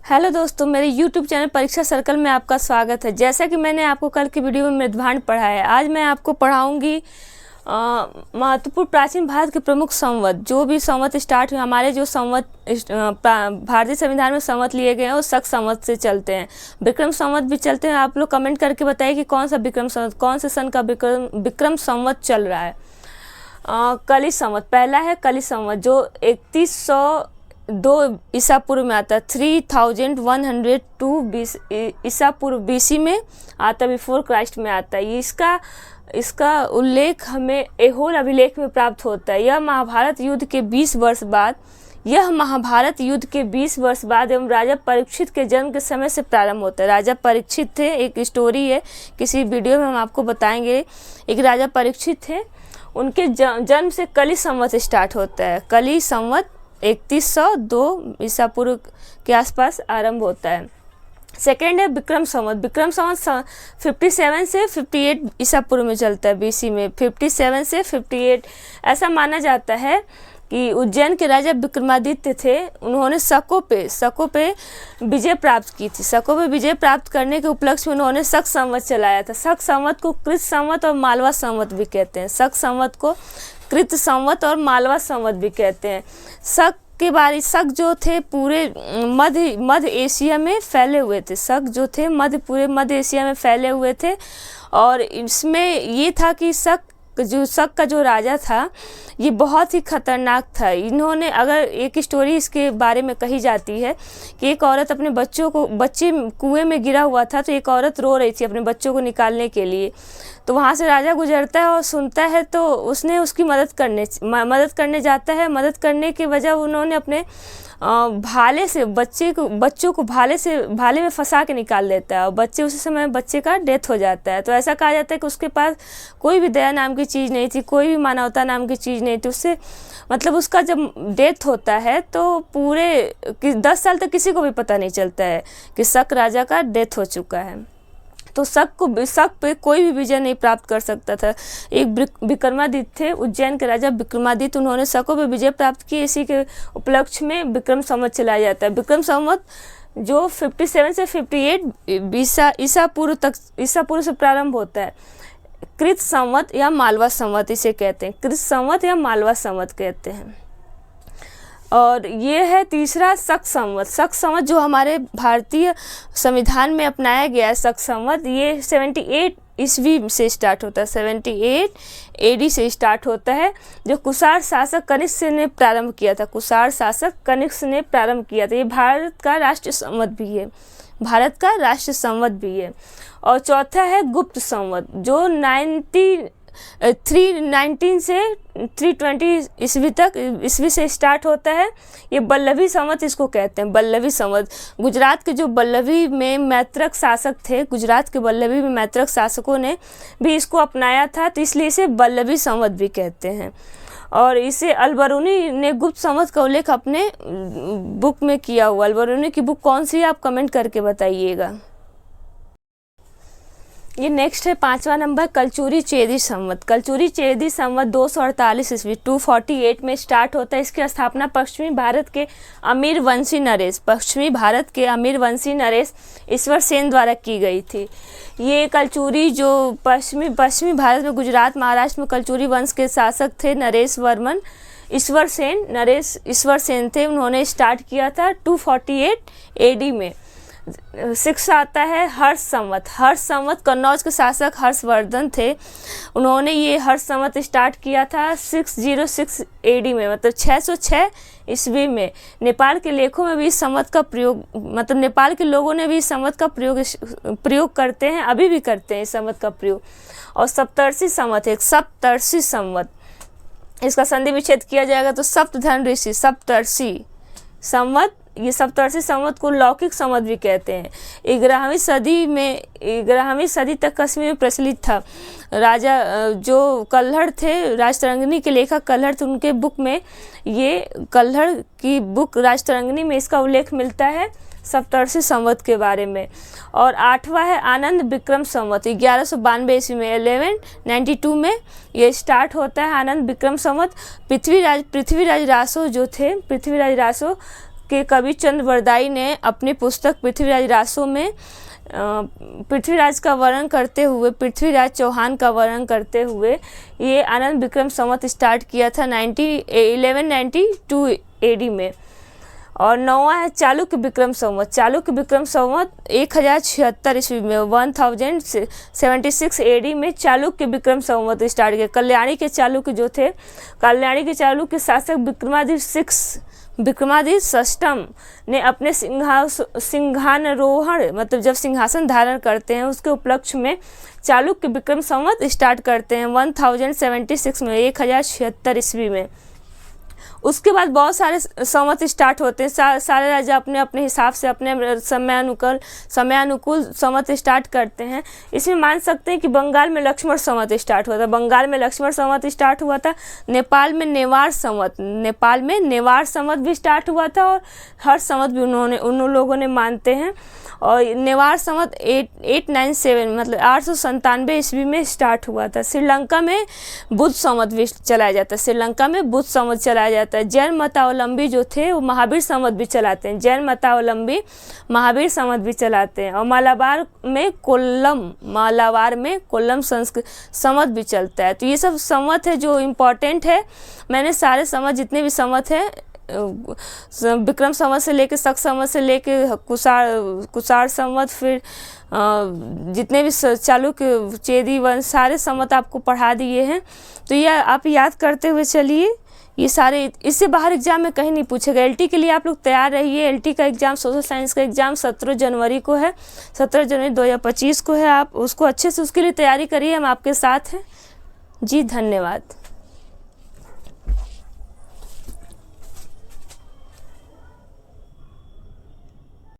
Hello दोस्तों, मेरे YouTube channel परीक्षा सर्कल में आपका स्वागत है। जैसा कि मैंने आपको कल की वीडियो में मृदभांड पढ़ाया, आज मैं आपको पढ़ाऊंगी महत्वपूर्ण प्राचीन भारत के प्रमुख संवत। जो भी संवत स्टार्ट हुए, हमारे जो संवत भारतीय संविधान में संवत लिए गए हैं वो शक संवत से चलते हैं। विक्रम संवत भी चलते हैं। आप लोग कमेंट करके बताइए कि कौन सा विक्रम संवत, कौन से सन का विक्रम संवत चल रहा है। कली संवत पहला है। कली संवत जो 3102 ईसा पूर्व में आता है, 3102 ईसा पूर्व BC में आता, बिफोर क्राइस्ट में आता है। इसका उल्लेख हमें ऐहोल अभिलेख में प्राप्त होता है। यह महाभारत युद्ध के 20 वर्ष बाद एवं राजा परीक्षित के जन्म के समय से प्रारंभ होता है। राजा परीक्षित थे, एक स्टोरी है, किसी वीडियो में हम आपको बताएंगे। एक राजा परीक्षित थे, उनके जन्म से कली संवत स्टार्ट होता है। कली संवत 3102 ईसा पूर्व के आसपास आरंभ होता है। सेकेंड है विक्रम संवत। विक्रम संवत 57 से 58 ईसा पूर्व में चलता है। BC में 57 से 58 ऐसा माना जाता है कि उज्जैन के राजा विक्रमादित्य थे, उन्होंने शकों पे विजय प्राप्त की थी। शकों पे विजय प्राप्त करने के उपलक्ष्य में उन्होंने शक संवत चलाया था। शक संवत को कृत संवत और मालवा संवत भी कहते हैं। शक संवत को कृत संवत और मालवा संवत भी कहते हैं। शक जो थे पूरे मध्य एशिया में फैले हुए थे। शक जो थे पूरे मध्य एशिया में फैले हुए थे। और इसमें ये था कि शक का जो राजा था ये बहुत ही खतरनाक था। इन्होंने, अगर एक स्टोरी इसके बारे में कही जाती है कि एक औरत अपने बच्चे कुएं में गिरा हुआ था, तो एक औरत रो रही थी अपने बच्चों को निकालने के लिए। तो वहाँ से राजा गुजरता है और सुनता है, तो उसने उसकी मदद करने जाता है। मदद करने के वजह उन्होंने अपने भाले से बच्चों को भाले में फंसा के निकाल देता है, और उसी समय बच्चे का डेथ हो जाता है। तो ऐसा कहा जाता है कि उसके पास कोई भी दया नाम की चीज़ नहीं थी, कोई भी मानवता नाम की चीज़ नहीं थी। उससे मतलब उसका जब डेथ होता है तो पूरे 10 साल तक किसी को भी पता नहीं चलता है कि शक राजा का डेथ हो चुका है। तो शक पे कोई भी विजय नहीं प्राप्त कर सकता था। एक विक्रमादित्य थे, उज्जैन के राजा विक्रमादित्य, उन्होंने शकों पे विजय प्राप्त की। इसी के उपलक्ष्य में विक्रम संवत चलाया जाता है। विक्रम संवत जो 57 से 58 ईसा पूर्व से प्रारंभ होता है। कृत संवत या मालवा संवत इसे कहते हैं। कृत संवत या मालवा संवत कहते हैं। और ये है तीसरा शक संवत। शक संवत जो हमारे भारतीय संविधान में अपनाया गया है। शक संवत ये 78 ईस्वी से स्टार्ट होता है। 78 AD से स्टार्ट होता है, जो कुषाण शासक कनिष्क ने प्रारंभ किया था। ये भारत का राष्ट्रीय संवत भी है। और चौथा है गुप्त संवत, जो 319 से 320 ईस्वी से स्टार्ट होता है। ये बल्लभी संवत इसको कहते हैं। बल्लभी संवत गुजरात के जो बल्लभी में मैत्रक शासक थे, मैत्रक शासकों ने भी इसको अपनाया था, तो इसलिए इसे बल्लभी संवत भी कहते हैं। और इसे अल-बरूनी ने गुप्त संवत का उल्लेख अपने बुक में किया हुआ। अल-बरूनी की बुक कौन सी है, आप कमेंट करके बताइएगा। ये नेक्स्ट है 5वां नंबर, कलचुरी चेदी संवत। कलचुरी चेदी संवत 248 ईस्वी 248 में स्टार्ट होता है। इसकी स्थापना पश्चिमी भारत के अमीर वंशी नरेश ईश्वर सेन द्वारा की गई थी। ये कलचुरी जो पश्चिमी भारत में गुजरात महाराष्ट्र में कलचुरी वंश के शासक थे, नरेश ईश्वर सेन थे। उन्होंने स्टार्ट किया था 248 AD में। 6 आता है हर्ष संवत कन्नौज के शासक हर्षवर्धन थे। उन्होंने ये हर्ष संवत स्टार्ट किया था 606 AD में, मतलब 606 ईस्वी में। नेपाल के लेखों में भी इस संवत का प्रयोग, मतलब नेपाल के लोगों ने भी इस संवत का प्रयोग करते हैं, अभी भी करते हैं इस संवत का प्रयोग। और सप्तर्षि संवत, इसका संधि विच्छेद किया जाएगा तो सप्तधन ऋषि सप्तर्षि संवत। ये सप्तर्षि संवत को लौकिक संवत भी कहते हैं। 11वीं सदी तक कश्मीर में प्रचलित था। राजा जो कल्हड़ थे, राजतरंगिणी के लेखक कल्हड़ थे, उनके बुक में ये कल्हड़ की बुक राजतरंगिणी में इसका उल्लेख मिलता है सप्तर्षि संवत के बारे में। और 8वां है आनंद विक्रम संवत। 1192 ईस्वी में 1192 में ये स्टार्ट होता है आनंद विक्रम संवत। पृथ्वीराज रासो जो थे, पृथ्वीराज रासो के कवि चंद बरदाई ने अपनी पुस्तक पृथ्वीराज रासो में पृथ्वीराज का वर्णन करते हुए, पृथ्वीराज चौहान का वर्णन करते हुए ये आनंद विक्रम संवत स्टार्ट किया था 1192 AD में। और 9वां है चालुक्य विक्रम संवत। चालुक्य विक्रम संवत 1076 ईस्वी में 1076 AD में चालुक्य विक्रम संवत स्टार्ट किया। कल्याणी के चालुक्य जो थे, कल्याणी के चालुक्य शासक विक्रमादित्य षष्ठम ने अपने सिंहासनारोहण मतलब जब सिंहासन धारण करते हैं उसके उपलक्ष्य में चालुक्य विक्रम संवत स्टार्ट करते हैं 1076 में 1076 ईस्वी में। उसके बाद बहुत सारे संवत स्टार्ट होते हैं। सारे राजा अपने अपने हिसाब से अपने समयानुकूल संवत स्टार्ट करते हैं। इसमें मान सकते हैं कि बंगाल में लक्ष्मण संवत स्टार्ट हुआ था, बंगाल में लक्ष्मण संवत स्टार्ट हुआ था। नेपाल में नेवार संवत भी स्टार्ट हुआ था और हर संवत भी उन लोगों ने मानते हैं। और नेवार संवत 897 मतलब 897 ईस्वी में स्टार्ट हुआ था। श्रीलंका में बुद्ध संवत भी चलाया जाता है, श्रीलंका में बुद्ध संवत चलाया जाता है। जैन मतावलंबी जो थे वो महावीर संवत भी चलाते हैं, जैन मतावलंबी महावीर संवत भी चलाते हैं। और मालाबार में कोल्लम संवत भी चलता है। तो ये सब संवत है जो इम्पोर्टेंट है। मैंने सारे संवत जितने भी संवत हैं विक्रम संवत से लेके शक संवत से लेके कुषाण संवत, फिर जितने भी चालुक्य चेदी वंश सारे संवत आपको पढ़ा दिए हैं। तो ये आप याद करते हुए चलिए। ये सारे इससे बाहर एग्जाम में कहीं नहीं पूछेगा। एलटी के लिए आप लोग तैयार रहिए। एलटी का एग्ज़ाम सोशल साइंस का एग्ज़ाम 17 जनवरी को है, 17 जनवरी 2025 को है। आप उसको अच्छे से उसके लिए तैयारी करिए, हम आपके साथ हैं जी। धन्यवाद।